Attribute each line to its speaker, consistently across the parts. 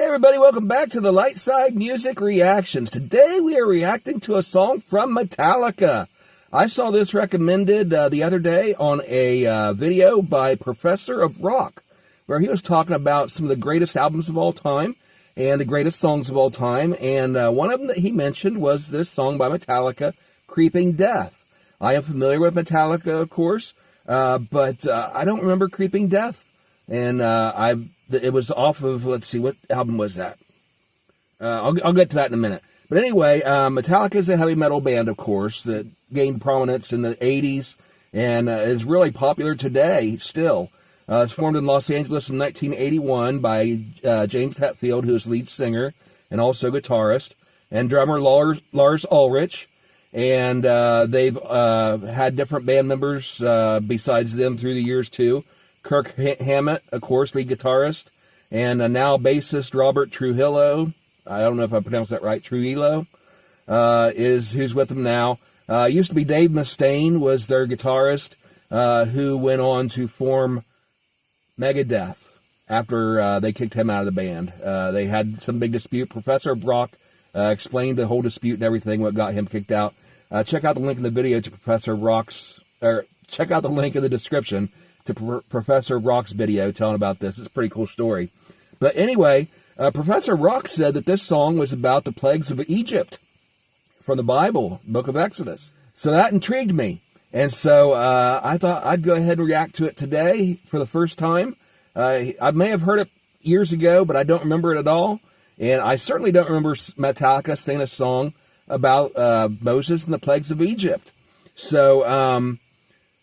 Speaker 1: Hey everybody, welcome back to the Light Side Music Reactions. Today we are reacting to a song from Metallica. I saw this recommended the other day on a video by Professor of Rock, where he was talking about some of the greatest albums of all time and the greatest songs of all time. And one of them that he mentioned was this song by Metallica, Creeping Death. I am familiar with Metallica, of course, but I don't remember Creeping Death. And it was off of, let's see, what album was that? I'll get to that in a minute. But anyway, Metallica is a heavy metal band, of course, that gained prominence in the 80s and is really popular today still. It's formed in Los Angeles in 1981 by James Hetfield, who is lead singer and also guitarist, and drummer Lars Ulrich. And they've had different band members besides them through the years, too. Kirk Hammett, of course, lead guitarist, and now bassist Robert Trujillo. I don't know if I pronounced that right. Trujillo is who's with them now. Used to be Dave Mustaine was their guitarist, who went on to form Megadeth after they kicked him out of the band. They had some big dispute. Professor Brock explained the whole dispute and everything, what got him kicked out. Check out the link in the video to Professor Brock's, or check out the link in the description to Professor Rock's video telling about this. It's a pretty cool story. But anyway, Professor Rock said that this song was about the plagues of Egypt from the Bible, Book of Exodus. So that intrigued me. And so I thought I'd go ahead and react to it today for the first time. I may have heard it years ago, but I don't remember it at all. And I certainly don't remember Metallica singing a song about Moses and the plagues of Egypt. So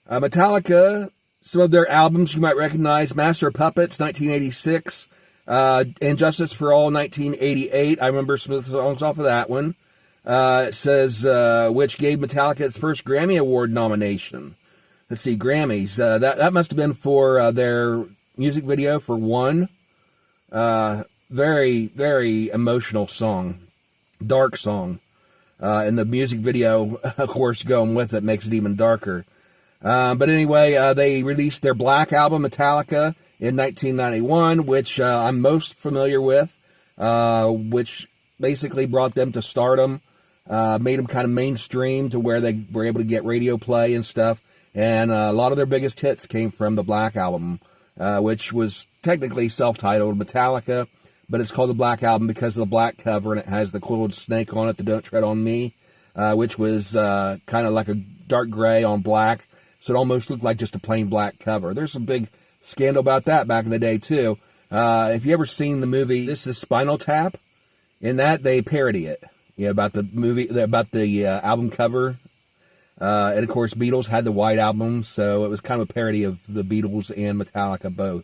Speaker 1: Metallica, some of their albums you might recognize: Master of Puppets, 1986, and Justice for All, 1988. I remember some of the songs off of that one. It says, which gave Metallica its first Grammy Award nomination. Let's see, Grammys. That must have been for their music video for One. Very, very emotional song. Dark song. And the music video, of course, going with it makes it even darker. But anyway, they released their Black album, Metallica, in 1991, which I'm most familiar with, which basically brought them to stardom, made them kind of mainstream to where they were able to get radio play and stuff. And a lot of their biggest hits came from the Black album, which was technically self-titled Metallica, but it's called the Black Album because of the black cover, and it has the coiled snake on it, the Don't Tread on Me, which was kind of like a dark gray on black. So it almost looked like just a plain black cover. There's some big scandal about that back in the day, too. If you ever seen the movie, this is Spinal Tap. In that, they parody it. About the movie, about the album cover. And, of course, Beatles had the White Album, so it was kind of a parody of the Beatles and Metallica both.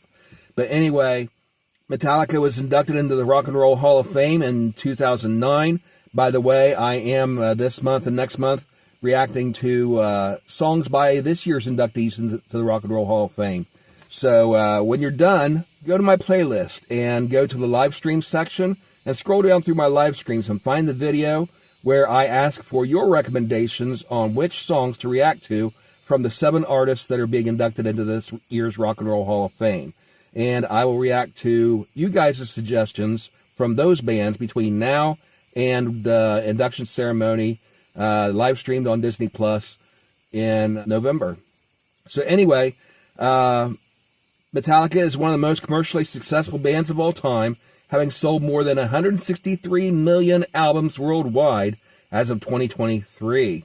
Speaker 1: But anyway, Metallica was inducted into the Rock and Roll Hall of Fame in 2009. By the way, I am, this month and next month, reacting to songs by this year's inductees into the Rock and Roll Hall of Fame. So when you're done, go to my playlist and go to the live stream section and scroll down through my live streams and find the video where I ask for your recommendations on which songs to react to from the 7 artists that are being inducted into this year's Rock and Roll Hall of Fame. And I will react to you guys' suggestions from those bands between now and the induction ceremony, live streamed on Disney Plus in November. So anyway, Metallica is one of the most commercially successful bands of all time, having sold more than 163 million albums worldwide as of 2023.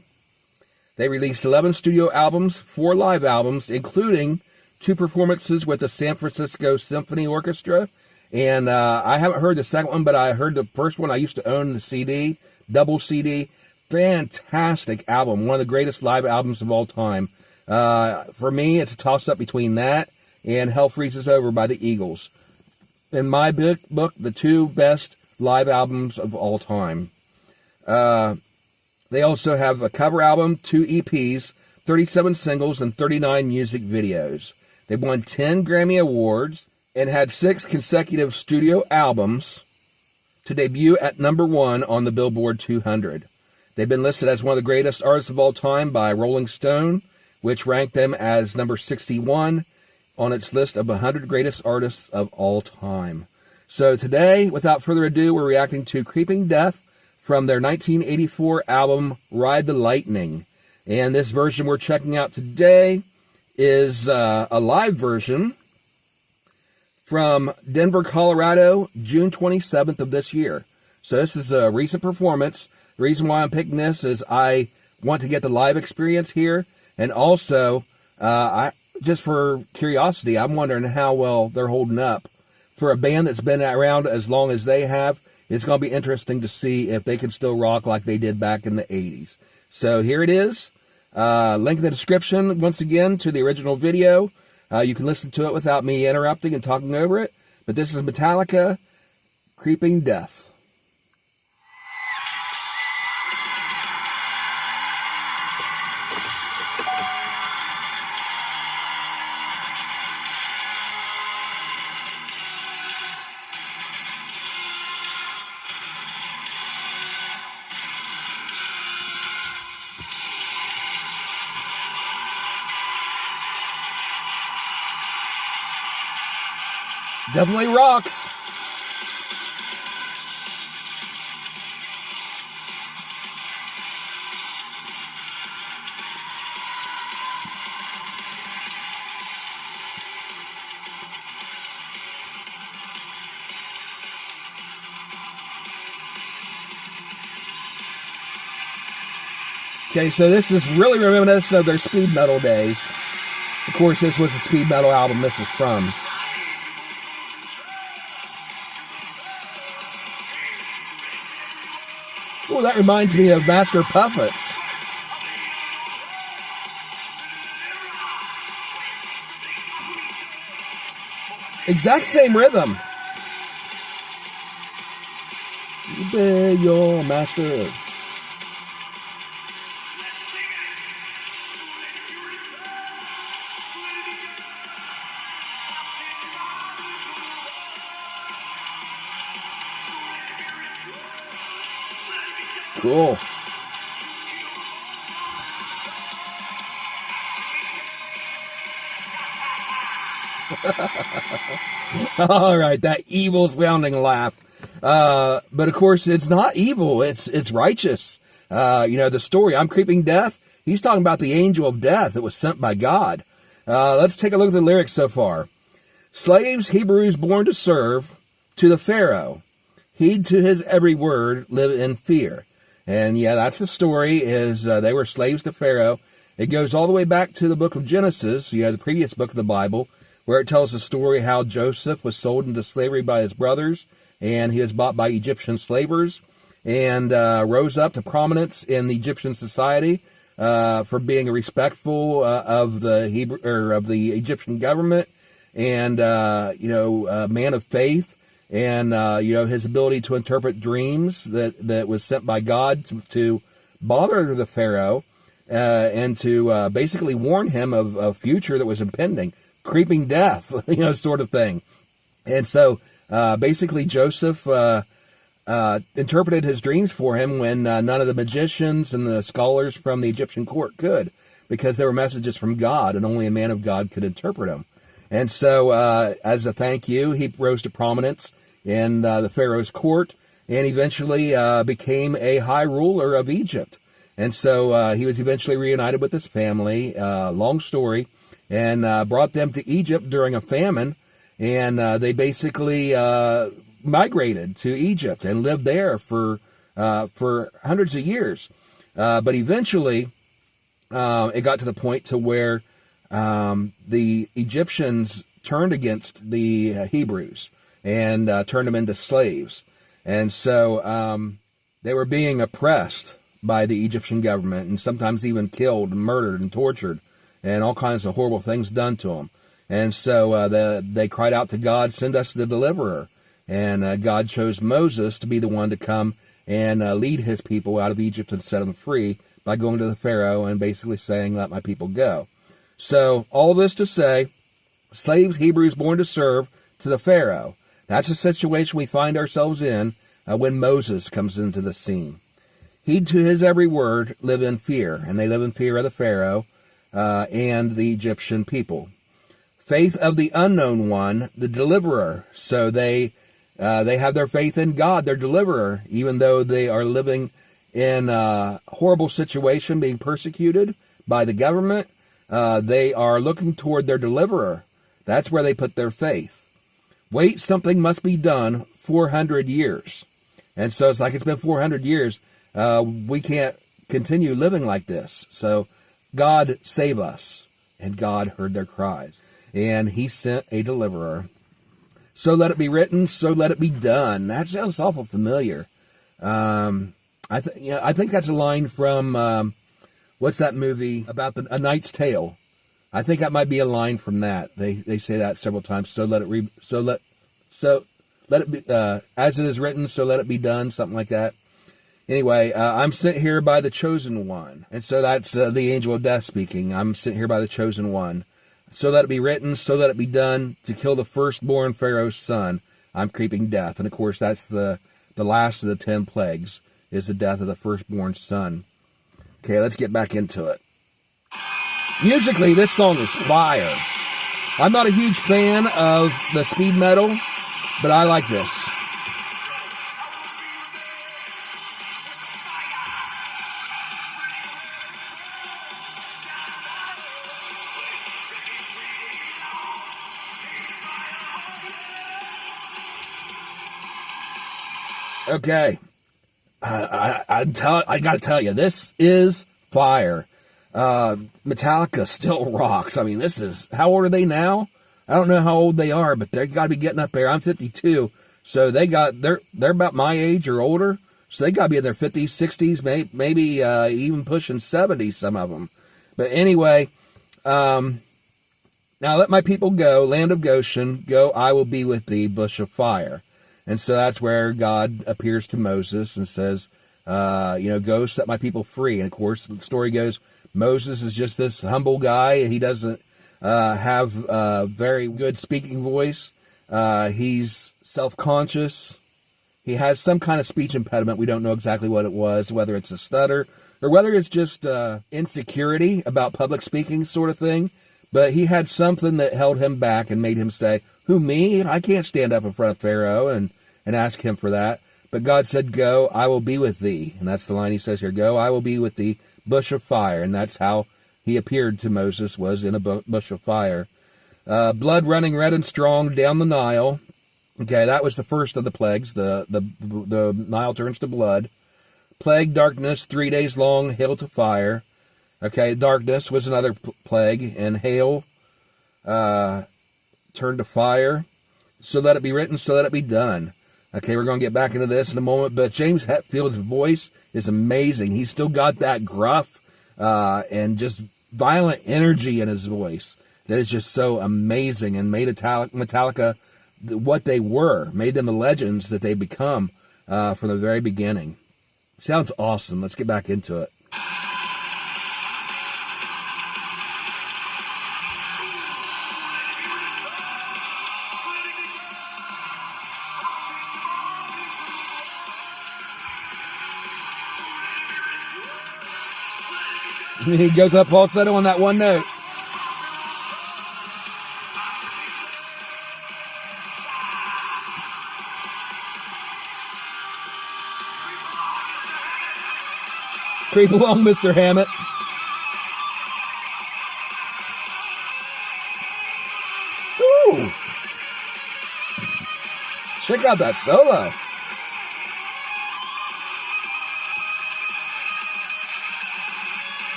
Speaker 1: They released 11 studio albums, 4 live albums, including 2 performances with the San Francisco Symphony Orchestra. And I haven't heard the second one, but I heard the first one. I used to own the CD, double CD. Fantastic album, one of the greatest live albums of all time. For me, it's a toss-up between that and Hell Freezes Over by the Eagles. In my book, the 2 best live albums of all time. They also have a cover album, 2 EPs, 37 singles, and 39 music videos. They won 10 Grammy Awards and had 6 consecutive studio albums to debut at #1 on the Billboard 200. They've been listed as one of the greatest artists of all time by Rolling Stone, which ranked them as number 61 on its list of 100 greatest artists of all time. So today, without further ado, we're reacting to Creeping Death from their 1984 album, Ride the Lightning. And this version we're checking out today is a live version from Denver, Colorado, June 27th of this year. So this is a recent performance. The reason why I'm picking this is I want to get the live experience here, and also, just for curiosity, I'm wondering how well they're holding up. For a band that's been around as long as they have, it's going to be interesting to see if they can still rock like they did back in the 80s. So here it is. Link in the description, once again, to the original video. You can listen to it without me interrupting and talking over it. But this is Metallica, Creeping Death. Definitely rocks. Okay, so this is really reminiscent of their speed metal days. Of course, this was a speed metal album this is from. Oh, that reminds me of Master Puppets. Exact same rhythm. Obey your master. Cool. All right, that evil sounding laugh. But of course, it's not evil. It's righteous. The story, I'm Creeping Death. He's talking about the angel of death that was sent by God. Let's take a look at the lyrics so far. Slaves, Hebrews born to serve, to the Pharaoh. Heed to his every word, live in fear. And yeah, that's the story, is they were slaves to Pharaoh. It goes all the way back to the book of Genesis, the previous book of the Bible, where it tells the story how Joseph was sold into slavery by his brothers, and he was bought by Egyptian slavers, and rose up to prominence in the Egyptian society for being respectful of the Egyptian government, and a man of faith. And, his ability to interpret dreams that was sent by God to bother the Pharaoh and to basically warn him of a future that was impending, creeping death, sort of thing. And so basically Joseph interpreted his dreams for him when none of the magicians and the scholars from the Egyptian court could, because they were messages from God and only a man of God could interpret them. And so as a thank you, he rose to prominence in the Pharaoh's court, and eventually became a high ruler of Egypt. And so he was eventually reunited with his family, long story, and brought them to Egypt during a famine, and they basically migrated to Egypt and lived there for hundreds of years. But eventually, it got to the point to where the Egyptians turned against the Hebrews and turned them into slaves. And so they were being oppressed by the Egyptian government, and sometimes even killed and murdered and tortured, and all kinds of horrible things done to them. And so they cried out to God, send us the deliverer. And God chose Moses to be the one to come and lead his people out of Egypt and set them free by going to the Pharaoh and basically saying, let my people go. So all this to say, slaves, Hebrews born to serve, to the Pharaoh. That's the situation we find ourselves in when Moses comes into the scene. Heed to his every word, live in fear. And they live in fear of the Pharaoh and the Egyptian people. Faith of the unknown one, the deliverer. So they They have their faith in God, their deliverer, even though they are living in a horrible situation, being persecuted by the government. They are looking toward their deliverer. That's where they put their faith. Wait, something must be done. 400 years. And so it's like it's been 400 years. We can't continue living like this. So God save us. And God heard their cries. And he sent a deliverer. So let it be written, so let it be done. That sounds awful familiar. I think that's a line from what's that movie about A Knight's Tale? I think that might be a line from that. They say that several times. So let it be as it is written. So let it be done. Something like that. Anyway, I'm sent here by the chosen one, and so that's the angel of death speaking. I'm sent here by the chosen one. So let it be written, so let it be done, to kill the firstborn Pharaoh's son. I'm creeping death. And of course, that's the last of the 10 plagues, is the death of the firstborn son. Okay, let's get back into it. Musically, this song is fire. I'm not a huge fan of the speed metal, but I like this. Okay, I got to tell you, this is fire. Metallica still rocks. I mean, this is, how old are they now? I don't know how old they are, but they got to be getting up there. I'm 52, so they're about my age or older, so they got to be in their 50s, 60s, maybe even pushing 70s, some of them. But anyway, now let my people go, land of Goshen, go, I will be with thee, bush of fire. And so that's where God appears to Moses and says, go set my people free. And of course, the story goes, Moses is just this humble guy. He doesn't have a very good speaking voice. He's self-conscious. He has some kind of speech impediment. We don't know exactly what it was, whether it's a stutter or whether it's just insecurity about public speaking sort of thing. But he had something that held him back and made him say, who, me? I can't stand up in front of Pharaoh and ask him for that. But God said, go, I will be with thee. And that's the line he says here, go, I will be with thee, bush of fire. And that's how he appeared to Moses, was in a bush of fire. Blood running red and strong down the Nile. Okay, that was the first of the plagues. The Nile turns to blood. Plague, darkness, 3 days long, hail to fire. Okay, darkness was another plague, and hail turned to fire. So let it be written, so let it be done. Okay, we're going to get back into this in a moment, but James Hetfield's voice is amazing. He's still got that gruff and just violent energy in his voice that is just so amazing, and made Metallica what they were, made them the legends that they become from the very beginning. Sounds awesome. Let's get back into it. He goes up falsetto on that one note. Creep along, Mr. Hammett. Ooh. Check out that solo.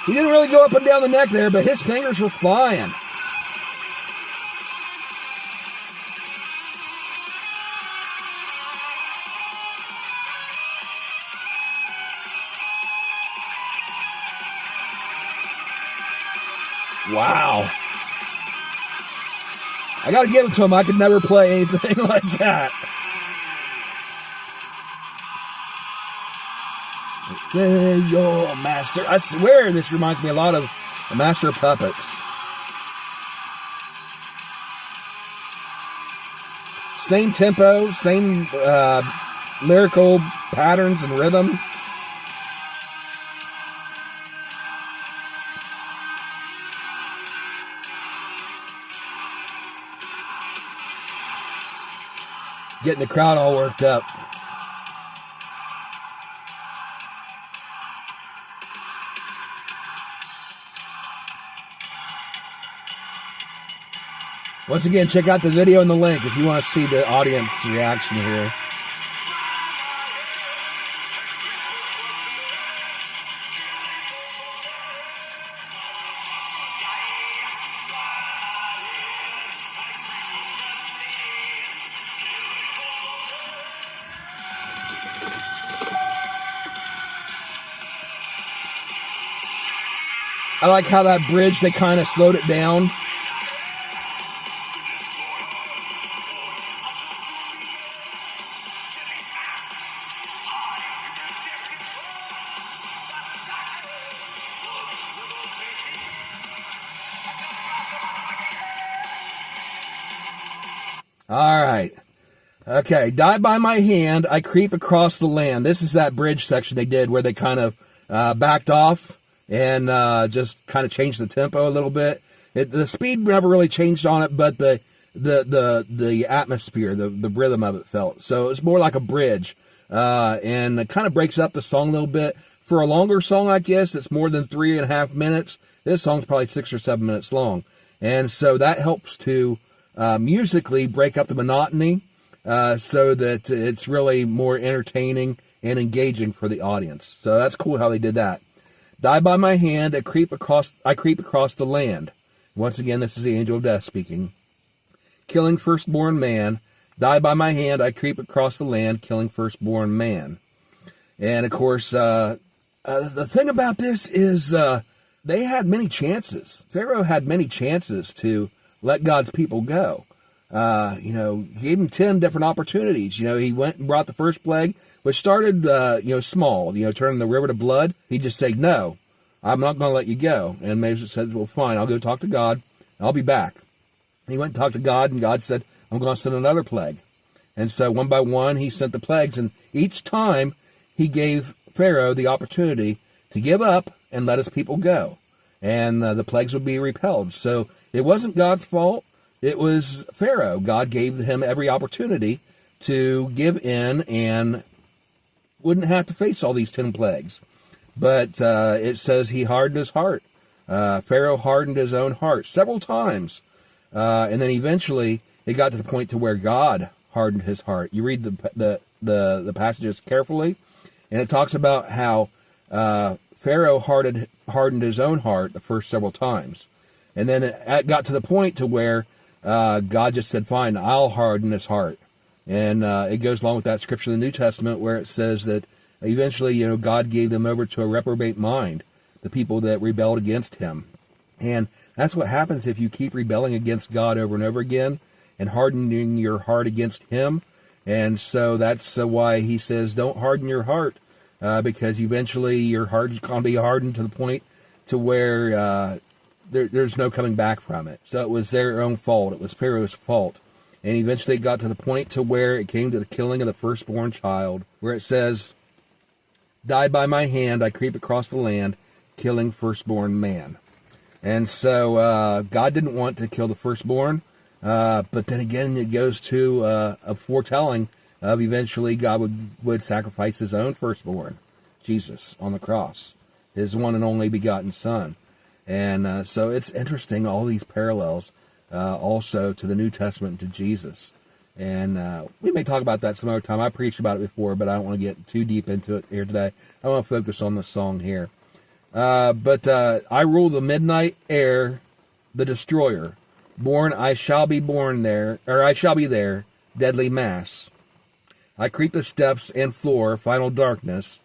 Speaker 1: He didn't really go up and down the neck there, but his fingers were flying. Wow. I gotta give it to him. I could never play anything like that. Your master. I swear this reminds me a lot of the Master of Puppets. Same tempo, same lyrical patterns and rhythm. Getting the crowd all worked up. Once again, check out the video in the link if you want to see the audience reaction here. I like how that bridge, they kind of slowed it down. All right. Okay. Die by my hand, I creep across the land. This is that bridge section they did where they kind of backed off and just kind of changed the tempo a little bit. The speed never really changed on it, but the atmosphere, the rhythm of it felt. So it's more like a bridge. And it kind of breaks up the song a little bit. For a longer song, I guess, it's more than 3.5 minutes. This song's probably 6 or 7 minutes long. And so that helps to musically break up the monotony so that it's really more entertaining and engaging for the audience. So that's cool how they did that. Die by my hand, I creep across the land. Once again, this is the angel of death speaking. Killing firstborn man. Die by my hand, I creep across the land, killing firstborn man. And of course, the thing about this is they had many chances. Pharaoh had many chances to let God's people go. Gave him 10 different opportunities. He went and brought the first plague, which started, small, turning the river to blood. He just said, no, I'm not going to let you go. And Moses said, well, fine, I'll go talk to God. I'll be back. And he went and talked to God, and God said, I'm going to send another plague. And so one by one, he sent the plagues. And each time he gave Pharaoh the opportunity to give up and let his people go. And the plagues would be repelled. So it wasn't God's fault. It was Pharaoh. God gave him every opportunity to give in and wouldn't have to face all these 10 plagues. But it says he hardened his heart. Pharaoh hardened his own heart several times. And then eventually it got to the point to where God hardened his heart. You read the passages carefully, and it talks about how Pharaoh hardened his own heart the first several times. And then it got to the point to where God just said, fine, I'll harden his heart. And it goes along with that scripture in the New Testament where it says that eventually, God gave them over to a reprobate mind, the people that rebelled against him. And that's what happens if you keep rebelling against God over and over again and hardening your heart against him. And so that's why he says, don't harden your heart, because eventually your heart is going to be hardened to the point to where there's no coming back from it. So it was their own fault. It was Pharaoh's fault. And eventually it got to the point to where it came to the killing of the firstborn child, where it says, die by my hand, I creep across the land, killing firstborn man. And so God didn't want to kill the firstborn, but then again it goes to a foretelling of eventually God would sacrifice his own firstborn, Jesus, on the cross, his one and only begotten son. And so it's interesting, all these parallels also to the New Testament, to Jesus. And we may talk about that some other time. I preached about it before, but I don't want to get too deep into it here today. I want to focus on the song here. But I rule the midnight air, the destroyer. Born, I shall be born there, or I shall be there, deadly mass. I creep the steps and floor, final darkness.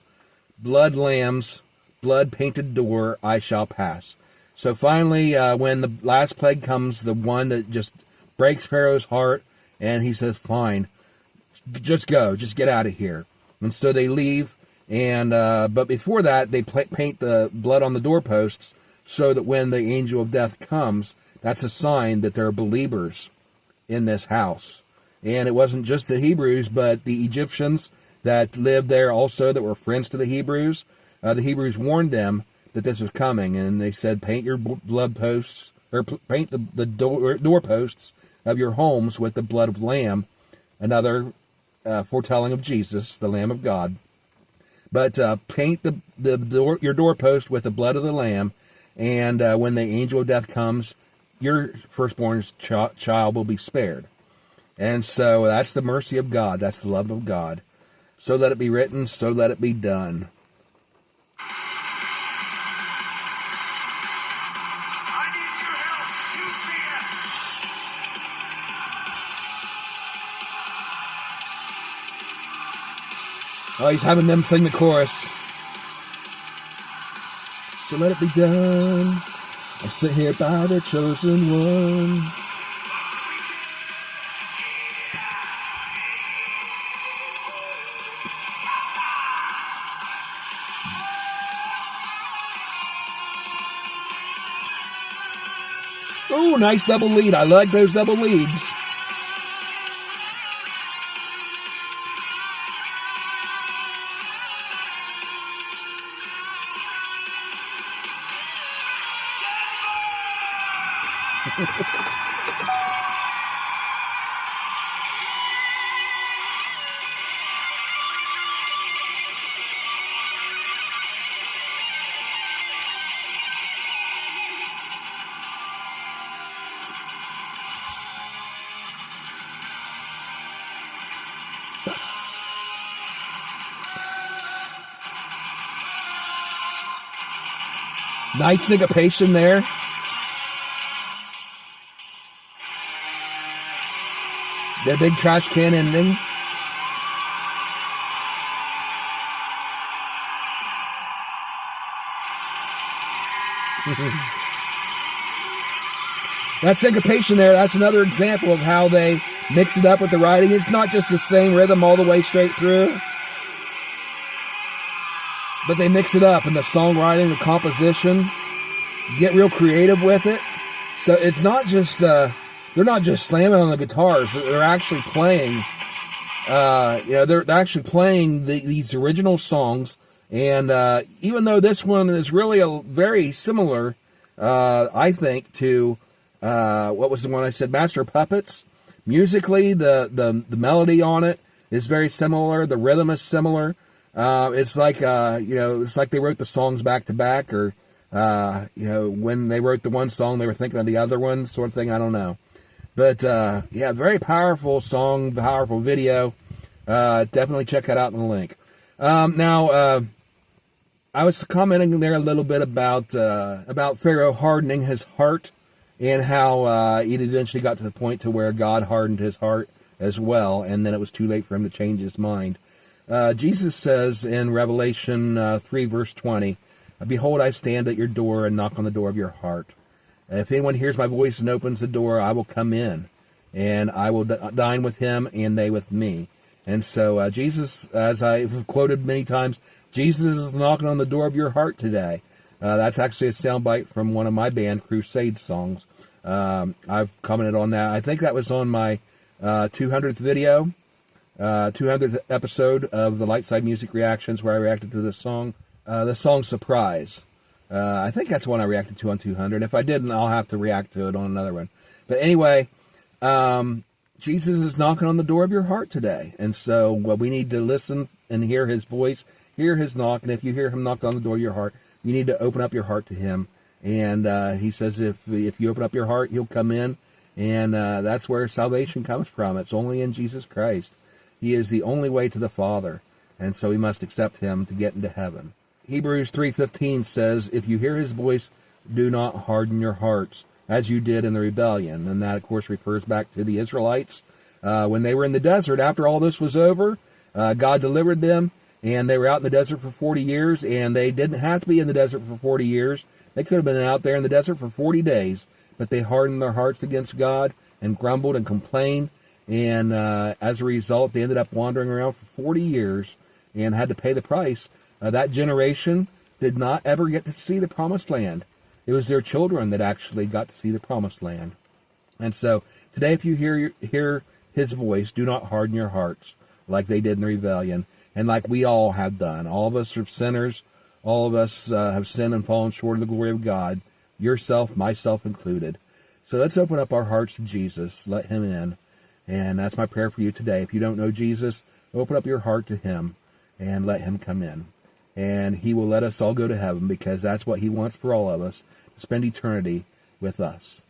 Speaker 1: Blood lambs, blood-painted door, I shall pass. So finally, when the last plague comes, the one that just breaks Pharaoh's heart, and he says, fine, just go, just get out of here. And so they leave, and but before that, they paint the blood on the doorposts so that when the angel of death comes, that's a sign that there are believers in this house. And it wasn't just the Hebrews, but the Egyptians that lived there also, that were friends to the Hebrews. The Hebrews warned them that this was coming, and they said, paint your blood posts, or paint the doorposts of your homes with the blood of lamb, another foretelling of Jesus, the Lamb of God. But paint your doorpost with the blood of the Lamb, and when the angel of death comes, your firstborn child will be spared. And so that's the mercy of God. That's the love of God. So let it be written, so let it be done.
Speaker 2: I need your help. You see it.
Speaker 1: Oh, he's having them sing the chorus. So let it be done. I sit here by the chosen one. Oh, nice double lead. I like those double leads. Nice syncopation there. The big trash can ending. That syncopation there, that's another example of how they mix it up with the writing. It's not just the same rhythm all the way straight through, but they mix it up in the songwriting, the composition, get real creative with it. So it's not just, they're not just slamming on the guitars. They're actually playing, they're actually playing these original songs. And even though this one is really very similar, I think, to what was the one I said, Master of Puppets. Musically, the melody on it is very similar. The rhythm is similar. It's like it's like they wrote the songs back to back, or when they wrote the one song, they were thinking of the other one, sort of thing. I don't know, but very powerful song, powerful video. Definitely check that out in the link. Now, I was commenting there a little bit about Pharaoh hardening his heart, and how it eventually got to the point to where God hardened his heart as well, and then it was too late for him to change his mind. Jesus says in Revelation 3, verse 20, "Behold, I stand at your door and knock on the door of your heart. If anyone hears my voice and opens the door, I will come in, and I will dine with him, and they with me." And so Jesus, as I've quoted many times, Jesus is knocking on the door of your heart today. That's actually a soundbite from one of my band Crusade songs. I've commented on that. I think that was on my 200th video, 200th episode of the Lightside Music Reactions, where I reacted to the song Surprise. I think that's the one I reacted to on 200. If I didn't, I'll have to react to it on another one. But anyway, Jesus is knocking on the door of your heart today. And so we need to listen and hear his voice, hear his knock. And if you hear him knock on the door of your heart, you need to open up your heart to him. And he says if you open up your heart, he'll come in. And that's where salvation comes from. It's only in Jesus Christ. He is the only way to the Father. And so we must accept him to get into heaven. Hebrews 3:15 says, "If you hear his voice, do not harden your hearts, as you did in the rebellion." And that, of course, refers back to the Israelites. When they were in the desert, after all this was over, God delivered them, and they were out in the desert for 40 years, and they didn't have to be in the desert for 40 years. They could have been out there in the desert for 40 days, but they hardened their hearts against God and grumbled and complained, and as a result, they ended up wandering around for 40 years and had to pay the price. That generation did not ever get to see the promised land. It was their children that actually got to see the promised land. And so today, if you hear his voice, do not harden your hearts like they did in the rebellion, and like we all have done. All of us are sinners. All of us have sinned and fallen short of the glory of God, yourself, myself included. So let's open up our hearts to Jesus. Let him in. And that's my prayer for you today. If you don't know Jesus, open up your heart to him and let him come in. And he will let us all go to heaven, because that's what he wants for all of us, to spend eternity with us.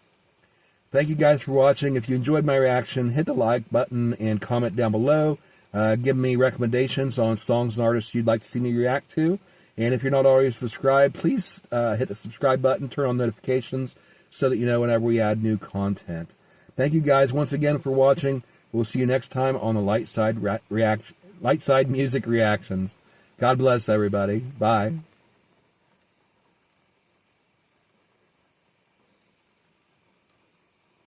Speaker 1: Thank you guys for watching. If you enjoyed my reaction, hit the like button and comment down below. Give me recommendations on songs and artists you'd like to see me react to. And if you're not already subscribed, please hit the subscribe button, turn on notifications so that you know whenever we add new content. Thank you guys once again for watching. We'll see you next time on the Light Side Music Reactions. God bless everybody. Bye.